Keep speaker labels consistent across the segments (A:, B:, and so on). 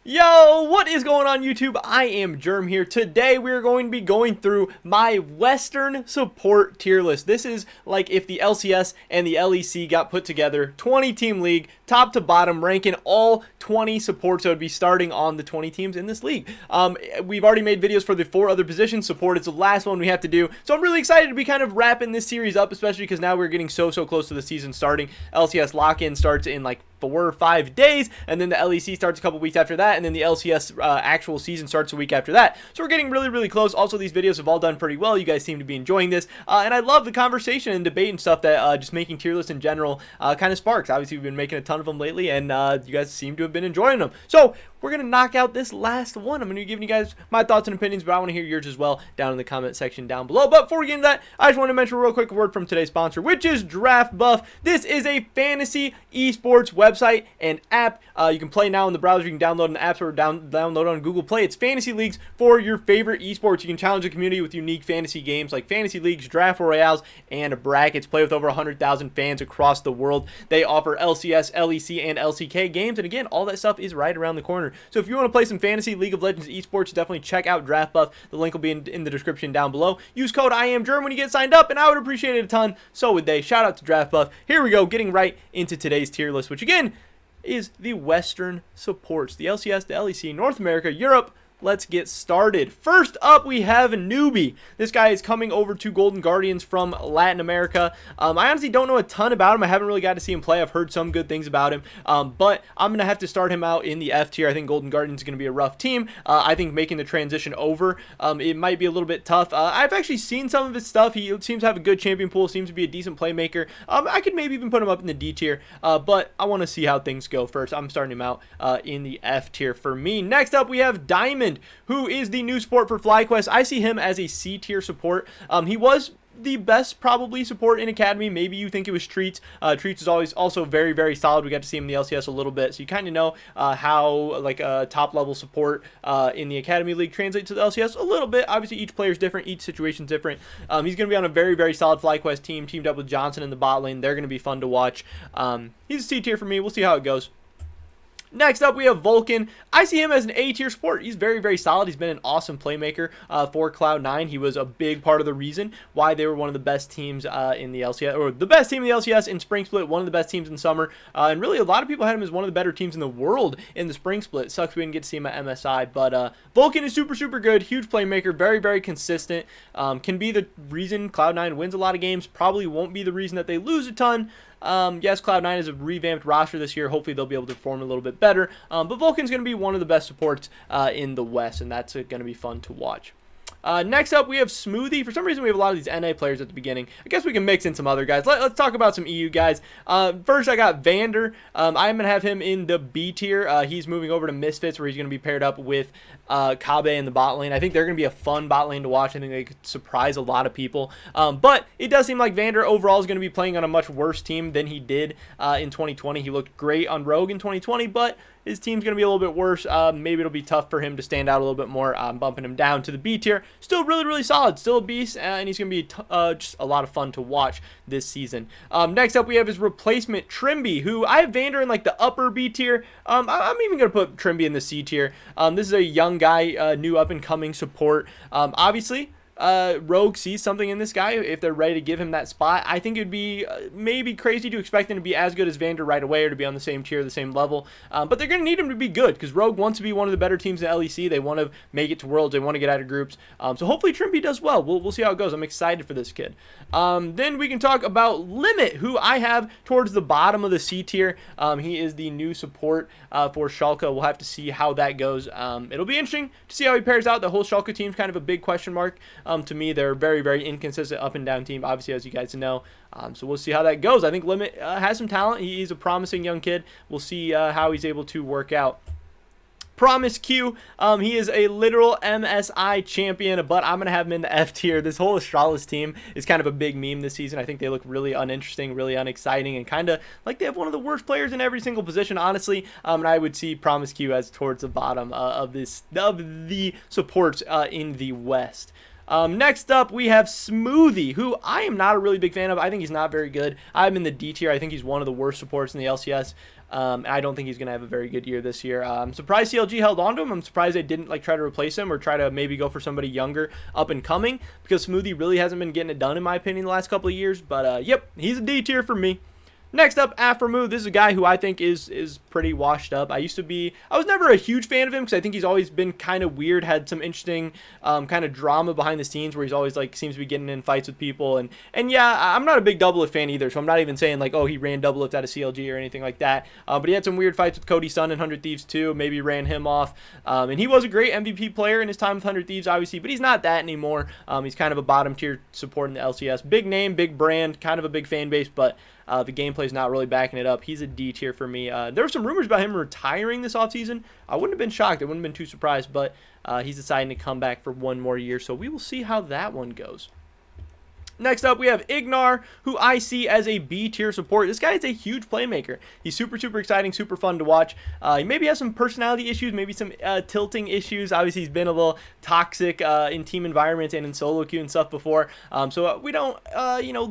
A: Yo, what is going on YouTube? I am Germ here. Today we're going to be going through my Western support tier list. This is like if the LCS and the LEC got put together, 20 team league, top to bottom, ranking all 20 supports that would be starting on the 20 teams in this league. We've already made videos for the 4 other positions. Support is the last one we have to do. So I'm really excited to be kind of wrapping this series up, especially because now we're getting so close to the season starting. LCS lock-in starts in like 4 or 5 days, and then the LEC starts a couple weeks after that, and then the LCS actual season starts a week after that. So we're getting really close. Also, these videos have all done pretty well. You guys seem to be enjoying this, and I love the conversation and debate and stuff that just making tier lists in general kind of sparks. Obviously, we've been making a ton of them lately, and you guys seem to have been enjoying them. So we're going to knock out this last one. I'm going to be giving you guys my thoughts and opinions, but I want to hear yours as well down in the comment section down below. But before we get into that, I just want to mention a real quick word from today's sponsor, which is Draft Buff. This is a fantasy esports website and app. You can play now in the browser. You can download in the App Store or download on Google Play. It's fantasy leagues for your favorite esports. You can challenge the community with unique fantasy games like fantasy leagues, draft royales, and brackets. Play with over 100,000 fans across the world. They offer LCS, LEC, and LCK games. And again, all that stuff is right around the corner. So if you want to play some fantasy League of Legends esports, definitely check out Draft Buff. The link will be in the description down below. Use code IAMGERM when you get signed up, and I would appreciate it a ton. So would they. Shout out to Draft Buff. Here we go, getting right into today's tier list, which again is the Western supports. The LCS, the LEC, North America, Europe. Let's get started. First up, we have Newbie. This guy is coming over to Golden Guardians from Latin America. I honestly don't know a ton about him. I haven't really got to see him play. I've heard some good things about him, but I'm going to have to start him out in the F tier. I think Golden Guardians is going to be a rough team. I think making the transition over, it might be a little bit tough. I've actually seen some of his stuff. He seems to have a good champion pool, seems to be a decent playmaker. I could maybe even put him up in the D tier, but I want to see how things go first. I'm starting him out in the F tier for me. Next up, we have Diamond, who is the new support for FlyQuest. I see him as a C tier support. He was the best probably support in Academy. Maybe you think it was Treats. Treats is always also very solid. We got to see him in the LCS a little bit, so you kind of know how like a top level support in the Academy League translates to the LCS a little bit. Obviously each player is different, each situation's different. He's going to be on a very solid FlyQuest team, teamed up with Johnson in the bot lane. They're going to be fun to watch. He's a C tier for me. We'll see how it goes. Next up, we have Vulcan. I see him as an A tier support. He's very solid. He's been an awesome playmaker for Cloud9. He was a big part of the reason why they were one of the best teams in the LCS, or the best team in the LCS in Spring Split, one of the best teams in Summer. And really, a lot of people had him as one of the better teams in the world in the Spring Split. It sucks we didn't get to see him at MSI, but Vulcan is super good. Huge playmaker, very consistent. Can be the reason Cloud9 wins a lot of games. Probably won't be the reason that they lose a ton. Yes, Cloud9 is a revamped roster this year. Hopefully they'll be able to perform a little bit better. But Vulcan's going to be one of the best supports in the West, and that's going to be fun to watch. Next up, we have Smoothie. For some reason, we have a lot of these NA players at the beginning. I guess we can mix in some other guys. Let's talk about some EU guys. First, I got Vander. I'm going to have him in the B tier. He's moving over to Misfits, where he's going to be paired up with Kabe in the bot lane. I think they're going to be a fun bot lane to watch. I think they could surprise a lot of people. But it does seem like Vander overall is going to be playing on a much worse team than he did in 2020. He looked great on Rogue in 2020, but his team's going to be a little bit worse. Maybe it'll be tough for him to stand out a little bit more. I'm bumping him down to the B tier. Still really solid. Still a beast, and he's going to be just a lot of fun to watch this season. Next up, we have his replacement, Trimby, who I have Vander in like the upper B tier. I'm even going to put Trimby in the C tier. This is a young guy, new up-and-coming support. Obviously, Rogue sees something in this guy if they're ready to give him that spot. I think it'd be maybe crazy to expect him to be as good as Vander right away or to be on the same tier, the same level. But they're going to need him to be good because Rogue wants to be one of the better teams in LEC. They want to make it to Worlds. They want to get out of groups. So hopefully Trimby does well. We'll see how it goes. I'm excited for this kid. Then we can talk about Limit, who I have towards the bottom of the C tier. He is the new support for Schalke. We'll have to see how that goes. It'll be interesting to see how he pairs out. The whole Schalke team's kind of a big question mark. To me, they're very inconsistent up and down team, obviously, as you guys know. So we'll see how that goes. I think Limit has some talent. He's a promising young kid. We'll see how he's able to work out. Promise Q, he is a literal MSI champion, but I'm going to have him in the F tier. This whole Astralis team is kind of a big meme this season. I think they look really uninteresting, really unexciting, and kind of like they have one of the worst players in every single position, honestly. And I would see Promise Q as towards the bottom of the supports in the West. Next up, we have Smoothie, who I am not a really big fan of. I think he's not very good. I'm in the D tier. I think he's one of the worst supports in the LCS. I don't think he's going to have a very good year this year. I'm surprised CLG held on to him. I'm surprised they didn't like try to replace him or try to maybe go for somebody younger, up and coming, because Smoothie really hasn't been getting it done in my opinion the last couple of years. But yep, he's a D tier for me. Next up, Aframu. This is a guy who I think is pretty washed up. I was never a huge fan of him because I think he's always been kind of weird, had some interesting kind of drama behind the scenes where he's always like seems to be getting in fights with people. And yeah, I'm not a big double lift fan either, so I'm not even saying like, oh, he ran double lift out of CLG or anything like that. But he had some weird fights with Cody Sun and 100 Thieves too, maybe ran him off. And he was a great MVP player in his time with 100 Thieves, obviously, but he's not that anymore. He's kind of a bottom tier support in the LCS. Big name, big brand, kind of a big fan base, but the gameplay's not really backing it up. He's a D tier for me. There were some rumors about him retiring this offseason. I wouldn't have been shocked. I wouldn't have been too surprised, but he's deciding to come back for one more year, so we will see how that one goes. Next up, we have Ignar, who I see as a B tier support. This guy is a huge playmaker. He's super, super exciting, super fun to watch. He maybe has some personality issues, maybe some tilting issues. Obviously, he's been a little toxic in team environments and in solo queue and stuff before. So we don't,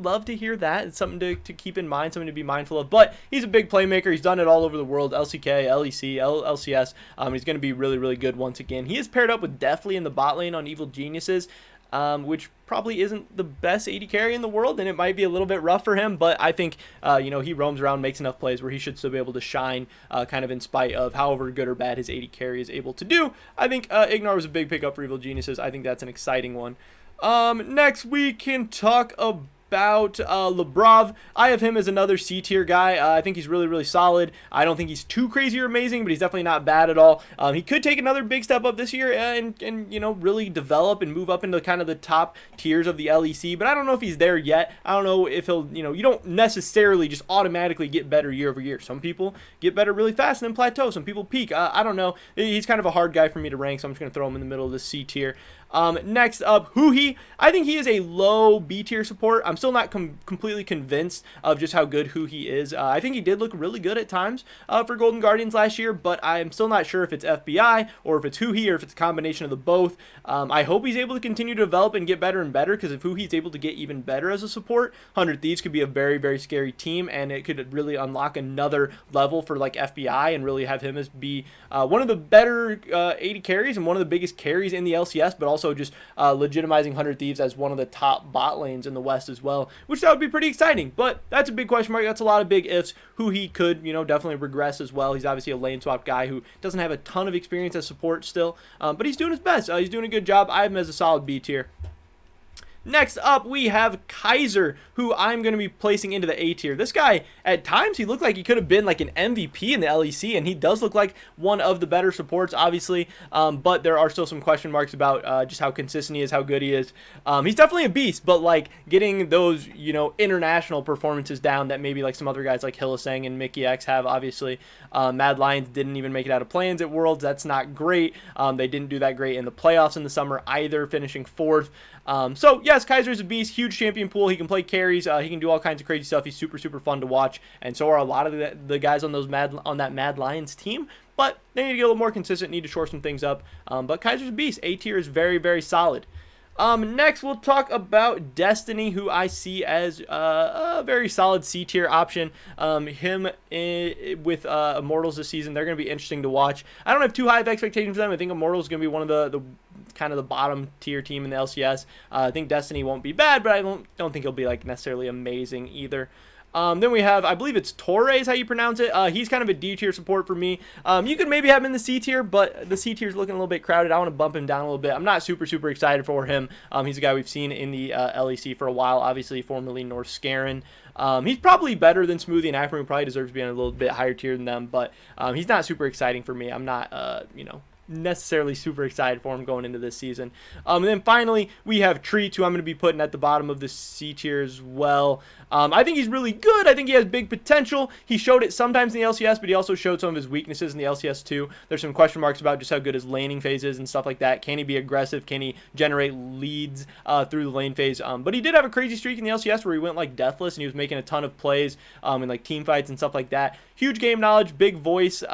A: love to hear that. It's something to keep in mind, something to be mindful of. But he's a big playmaker. He's done it all over the world. LCK, LEC, LCS. He's going to be really, really good once again. He is paired up with Deathly in the bot lane on Evil Geniuses. Which probably isn't the best AD carry in the world, and it might be a little bit rough for him, but I think, he roams around, makes enough plays where he should still be able to shine, kind of in spite of however good or bad his AD carry is able to do. I think Ignar was a big pickup for Evil Geniuses. I think that's an exciting one. Next we can talk about Lebron. I have him as another C tier guy. I think he's really, really solid. I don't think he's too crazy or amazing, but he's definitely not bad at all. He could take another big step up this year and really develop and move up into kind of the top tiers of the LEC, but I don't know if he's there yet. I don't know if he'll, you don't necessarily just automatically get better year over year. Some people get better really fast and then plateau. Some people peak. I don't know. He's kind of a hard guy for me to rank, so I'm just going to throw him in the middle of the C tier. Next up, Huhi. I think he is a low B tier support. I'm still not completely convinced of just how good Huhi is. I think he did look really good at times for Golden Guardians last year, but I'm still not sure if it's FBI or if it's Huhi or if it's a combination of the both. I hope he's able to continue to develop and get better and better, because if Huhi's able to get even better as a support, 100 Thieves could be a very, very scary team, and it could really unlock another level for like FBI and really have him as be one of the better AD carries and one of the biggest carries in the LCS, but also just legitimizing 100 Thieves as one of the top bot lanes in the West as well, which that would be pretty exciting. But that's a big question mark. That's a lot of big ifs. He could, definitely regress as well. He's obviously a lane swap guy who doesn't have a ton of experience as support still, but he's doing his best. He's doing a good job. I have him as a solid B tier. Next up, we have Kaiser, who I'm going to be placing into the A tier. This guy, at times, he looked like he could have been like an MVP in the LEC, and he does look like one of the better supports, obviously, but there are still some question marks about just how consistent he is, how good he is. He's definitely a beast, but like getting those, international performances down that maybe like some other guys like Hylissang and Mickey X have, obviously. Mad Lions didn't even make it out of play-ins at Worlds. That's not great. They didn't do that great in the playoffs in the summer either, finishing 4th. So yes, Kaiser's a beast, huge champion pool. He can play carries. He can do all kinds of crazy stuff. He's super, super fun to watch, and so are a lot of the guys on that Mad Lions team. But they need to get a little more consistent. Need to shore some things up. But Kaiser's a beast. A tier is very, very solid. Next, we'll talk about Destiny, who I see as a very solid C tier option. Him with Immortals this season, they're going to be interesting to watch. I don't have too high of expectations for them. I think Immortals is going to be one of the kind of the bottom tier team in the LCS. I think Destiny won't be bad, but I don't think he'll be like necessarily amazing either. Then we have, I believe it's Torre is how you pronounce it. He's kind of a D tier support for me. You could maybe have him in the C tier, but the C tier is looking a little bit crowded. I want to bump him down a little bit. I'm not super, super excited for him. He's a guy we've seen in the LEC for a while, obviously formerly North Scarin. He's probably better than Smoothie and Afro, probably deserves to be on a little bit higher tier than them, but he's not super exciting for me. I'm not, necessarily super excited for him going into this season. And then finally, we have Treat, who I'm going to be putting at the bottom of the C tier as well. I think he's really good. I think he has big potential. He showed it sometimes in the LCS, but he also showed some of his weaknesses in the LCS too. There's some question marks about just how good his laning phase is and stuff like that. Can he be aggressive? Can he generate leads through the lane phase? But he did have a crazy streak in the LCS where he went like deathless and he was making a ton of plays in like team fights and stuff like that. Huge game knowledge, big voice.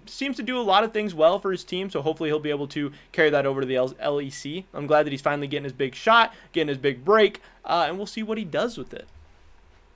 A: Seems to do a lot of things well for his team, so hopefully he'll be able to carry that over to the LEC. I'm glad that he's finally getting his big shot, getting his big break, and we'll see what he does with it.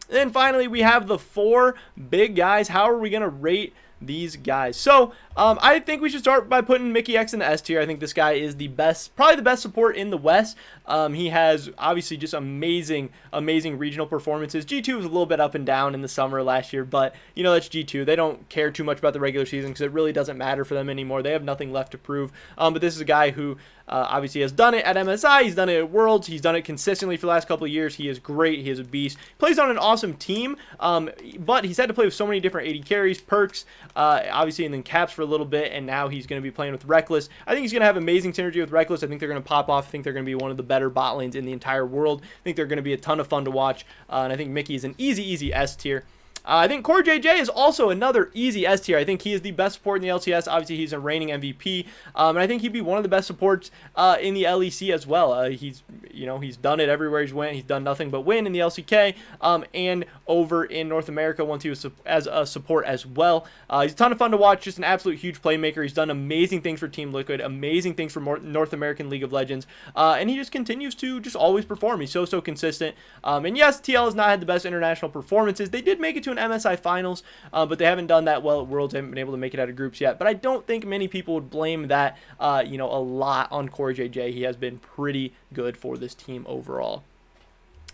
A: And then finally, we have the 4 big guys. How are we going to rate these guys. So I think we should start by putting Mickey X in the S tier. I think this guy is the best, probably the best support in the West. He has obviously just amazing regional performances. G2 was a little bit up and down in the summer last year, but you know, that's G2. They don't care too much about the regular season because it really doesn't matter for them anymore. They have nothing left to prove. But this is a guy who obviously has done it at MSI. He's done it at Worlds. He's done it consistently for the last couple of years. He is great. He is a beast. Plays on an awesome team, but he's had to play with so many different AD carries, perks, obviously, and then caps for a little bit, and now he's going to be playing with Reckless. I think he's going to have amazing synergy with Reckless. I think they're going to pop off. I think they're going to be one of the better bot lanes in the entire world. I think they're going to be a ton of fun to watch, and I think Mickey is an easy S tier. I think Core JJ is also another easy S tier. I think he is the best support in the LCS. Obviously, he's a reigning MVP, and I think he'd be one of the best supports in the LEC as well. He's done it everywhere he's went. He's done nothing but win in the LCK and over in North America once he was as a support as well. He's a ton of fun to watch. Just an absolute huge playmaker. He's done amazing things for Team Liquid, amazing things for North American League of Legends, and he just continues to just always perform. He's so consistent. And yes, TL has not had the best international performances. They did make it to an MSI finals, but they haven't done that well at Worlds. They haven't been able to make it out of groups yet. But I don't think many people would blame that, a lot on Core JJ. He has been pretty good for this team overall.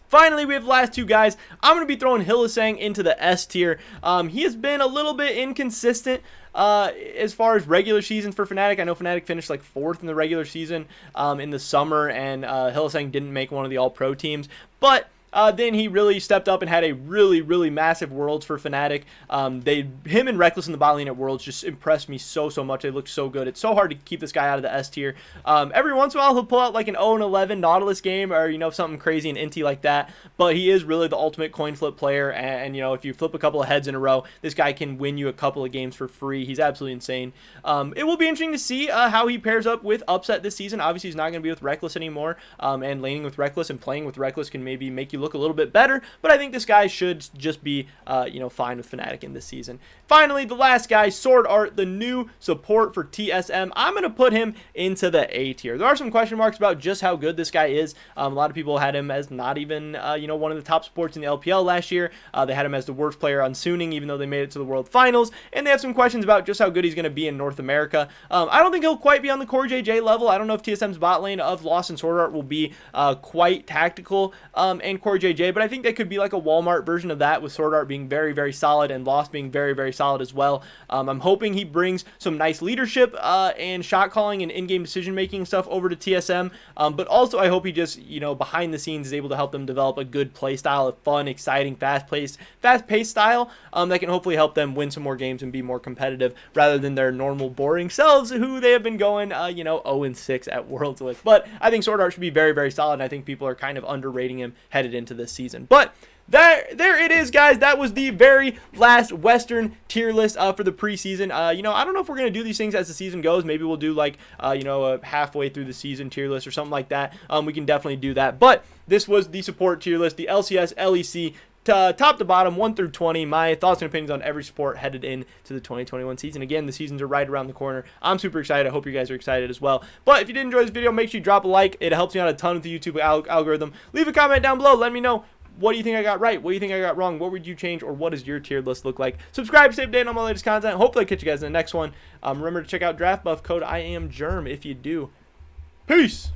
A: Finally, we have the last two guys. I'm going to be throwing Hylissang into the S tier. He has been a little bit inconsistent as far as regular season for Fnatic. I know Fnatic finished like 4th in the regular season in the summer, and Hylissang didn't make one of the All-Pro teams. But then he really stepped up and had a really massive Worlds for Fnatic. Him and Reckless in the bot lane at Worlds just impressed me so much. They look so good. It's so hard to keep this guy out of the S tier. Every once in a while he'll pull out like an 0-11 Nautilus game, or something crazy and inty like that. But he is really the ultimate coin flip player, and if you flip a couple of heads in a row, this guy can win you a couple of games for free. He's absolutely insane. It will be interesting to see how he pairs up with Upset this season. Obviously he's not going to be with Reckless anymore, and laning with Reckless and playing with Reckless can maybe make you look a little bit better, but I think this guy should just be fine with Fnatic in this season. Finally, the last guy, Sword Art, the new support for TSM. I'm going to put him into the A tier. There are some question marks about just how good this guy is. A lot of people had him as not even one of the top supports in the LPL last year. They had him as the worst player on Suning, even though they made it to the World Finals, and they have some questions about just how good he's going to be in North America. I don't think he'll quite be on the Core JJ level. I don't know if TSM's bot lane of Lost and Sword Art will be quite tactical and Core JJ, but I think they could be like a Walmart version of that, with Sword Art being very solid and Lost being very solid as well. I'm hoping he brings some nice leadership and shot calling and in-game decision making stuff over to TSM, but also I hope he just behind the scenes is able to help them develop a good play style, a fun, exciting, fast-paced style that can hopefully help them win some more games and be more competitive rather than their normal boring selves who they have been going 0-6 at Worlds with. But I think Sword Art should be very solid, and I think people are kind of underrating him headed into this season. But there it is, guys. That was the very last Western tier list for the preseason. I don't know if we're going to do these things as the season goes. Maybe we'll do like, a halfway through the season tier list or something like that. We can definitely do that. But this was the support tier list, the LCS, LEC, top to bottom, 1 through 20. My thoughts and opinions on every support headed into the 2021 season. Again, the seasons are right around the corner. I'm super excited. I hope you guys are excited as well. But if you did enjoy this video, make sure you drop a like. It helps me out a ton with the YouTube algorithm. Leave a comment down below. Let me know, what do you think I got right? What do you think I got wrong? What would you change, or what does your tier list look like? Subscribe, stay updated on my latest content. Hopefully I catch you guys in the next one. Remember to check out Draft Buff, code IAMGERM if you do. Peace!